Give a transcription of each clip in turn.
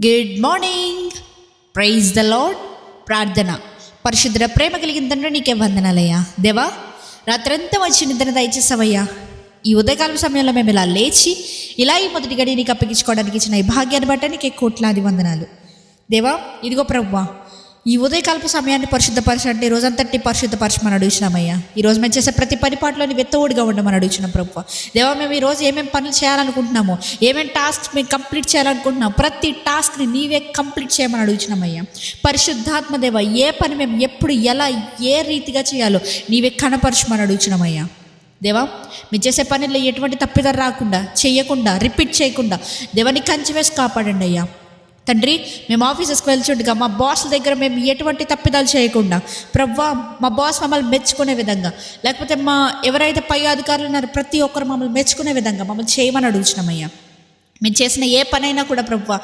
Good morning, praise the lord. ప్రార్థన. పరిశుద్ధ ప్రేమ కలిగిన తండ్రి, నీకే వందనాలయ్యా. దేవా, రాత్రంతా వచ్చి నిద్ర దయచేసావయ్యా. ఈ ఉదయకాల సమయంలో మేము ఇలా లేచి ఇలా ఈ మొదటి గడి నీకు అప్పగించుకోవడానికి ఇచ్చిన ఈ భాగ్యాన్ని బట్టి నీకే కోట్లాది వందనాలు. దేవా, ఇదిగో ప్రభువా, ఈ ఉదయకాలపు సమయాన్ని పరిశుద్ధపరచండి, ఈ రోజంతటి పరిశుద్ధపరచమని అడుగుతున్నామయ్యా. ఈరోజు మేము చేసే ప్రతి పరిపాటులోని వెత్తోడిగా ఉండమని అడుగుతున్నాం ప్రభువా. దేవా, మేము ఈరోజు ఏమేమి పనులు చేయాలనుకుంటున్నామో, ఏమేమి టాస్క్ మేము కంప్లీట్ చేయాలనుకుంటున్నాం, ప్రతి టాస్క్ని నీవే కంప్లీట్ చేయమని అడుగుతున్నామయ్యా. పరిశుద్ధాత్మ దేవ, ఏ పని మేము ఎప్పుడు ఎలా ఏ రీతిగా చేయాలో నీవే కనపరచమని అడుగుతున్నామయ్యా. దేవా, మీరు చేసే పనిలో ఎటువంటి తప్పిదాలు రాకుండా, చేయకుండా, రిపీట్ చేయకుండా దేవాన్ని కంచి వేసి కాపాడండి అయ్యా. తండ్రి, మేము ఆఫీసెస్కి వెళ్తుండగా మా బాస్ల దగ్గర మేము ఎటువంటి తప్పిదాలు చేయకుండా ప్రభువా, మా బాస్ మమ్మల్ని మెచ్చుకునే విధంగా, లేకపోతే మా ఎవరైతే పై అధికారులు ఉన్నారో ప్రతి ఒక్కరు మమ్మల్ని మెచ్చుకునే విధంగా మమ్మల్ని చేయమని అడుగుతున్నామయ్యా. మేము చేసిన ఏ పనైనా కూడా ప్రభువా,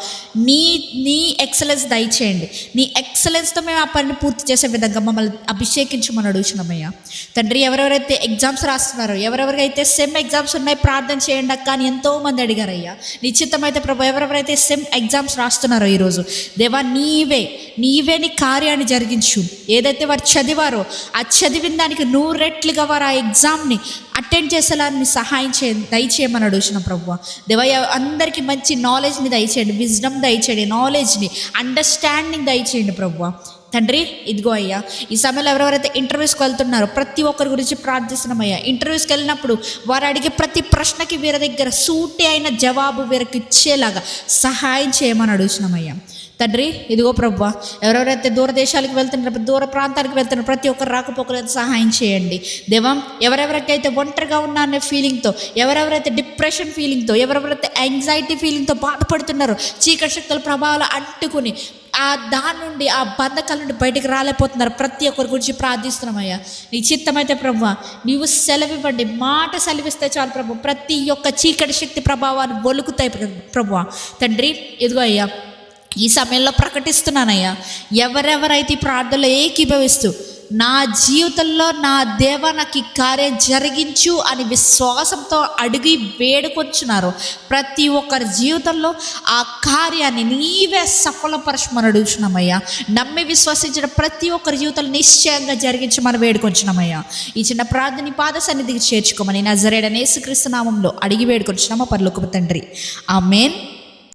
నీ ఎక్సలెన్స్ దయచేయండి. నీ ఎక్సలెన్స్తో మేము ఆ పనిని పూర్తి చేసే విధంగా మమ్మల్ని అభిషేకించమని అడుగుతున్నామయ్యా. తండ్రి, ఎవరెవరైతే ఎగ్జామ్స్ రాస్తున్నారో, ఎవరెవరికైతే సెమ్ ఎగ్జామ్స్ ఉన్నాయి ప్రార్థన చేయండి అక్క అని ఎంతోమంది అడిగారయ్యా. నిశ్చితమైతే ప్రభు, ఎవరెవరైతే సెమ్ ఎగ్జామ్స్ రాస్తున్నారో ఈరోజు దేవా, నీవే నీ కార్యాన్ని జరిగించు. ఏదైతే వారు చదివారో ఆ చదివిన దానికి 100 రెట్లుగా వారు ఆ ఎగ్జామ్ని అటెండ్ చేసేలా సహాయం దయచేయమని అడుగుతున్నాం ప్రభువా. దేవా, అందరికీ మంచి నాలెడ్జ్ని దయచేయండి, విజ్డమ్ దయచేయండి, నాలెడ్జ్ని, అండర్స్టాండింగ్ దయచేయండి ప్రభువా. తండ్రి, ఇదిగో అయ్యా, ఈ సమయంలో ఎవరెవరైతే ఇంటర్వ్యూస్కి వెళ్తున్నారో ప్రతి ఒక్కరి గురించి ప్రార్థిస్తున్నామయ్యా. ఇంటర్వ్యూస్కి వెళ్ళినప్పుడు వారు అడిగే ప్రతి ప్రశ్నకి వీరి దగ్గర సూటి అయిన జవాబు వీరికి ఇచ్చేలాగా సహాయం చేయమని అడుగుతున్నామయ్యా. తండ్రి, ఇదిగో ప్రభువా, ఎవరెవరైతే దూర దేశాలకు వెళ్తున్నారో, దూర ప్రాంతాలకు వెళ్తున్నారో ప్రతి ఒక్కరు రాకపోకలేదు సహాయం చేయండి. దేవా, ఎవరెవరికైతే ఒంటరిగా ఉన్నా అనే ఫీలింగ్తో, ఎవరెవరైతే డిప్రెషన్ ఫీలింగ్తో, ఎవరెవరైతే యాంగ్జైటీ ఫీలింగ్తో బాధపడుతున్నారో, చీకటి శక్తుల ప్రభావాలు అంటుకుని దాని నుండి, ఆ బంధకాల నుండి బయటికి రాలేకపోతున్నారు, ప్రతి ఒక్కరి గురించి ప్రార్థిస్తున్నామయ్యా. నీ చిత్తమైతే ప్రభువా, నీవు సెలవివ్వండి, మాట సెలవిస్తే చాలు ప్రభు, ప్రతి ఒక్క చీకటి శక్తి ప్రభావాన్ని ఒలుకుతాయి ప్రభువా. తండ్రి, ఇదిగో అయ్యా, ఈ సమయంలో ప్రకటిస్తున్నానయ్యా, ఎవరెవరైతే ఈ ప్రార్థనలో ఏకీభవిస్తూ నా జీవితంలో నా దేవా నాకు ఈ కార్యం జరిగించు అని విశ్వాసంతో అడిగి వేడుకొచ్చున్నారు, ప్రతి ఒక్కరి జీవితంలో ఆ కార్యాన్ని నీవే సఫలపరచమని అడుగుతున్నామయ్యా. నమ్మి విశ్వసించిన ప్రతి ఒక్కరి జీవితంలో నిశ్చయంగా జరిగించమని వేడుకొంచున్నామయ్యా. ఈ చిన్న ప్రార్థన పాద సన్నిధికి చేర్చుకోమని నజరేయుడైన యేసుక్రీస్తు నామములో అడిగి వేడుకొంచున్నాము పరలోకపు తండ్రి. ఆమేన్.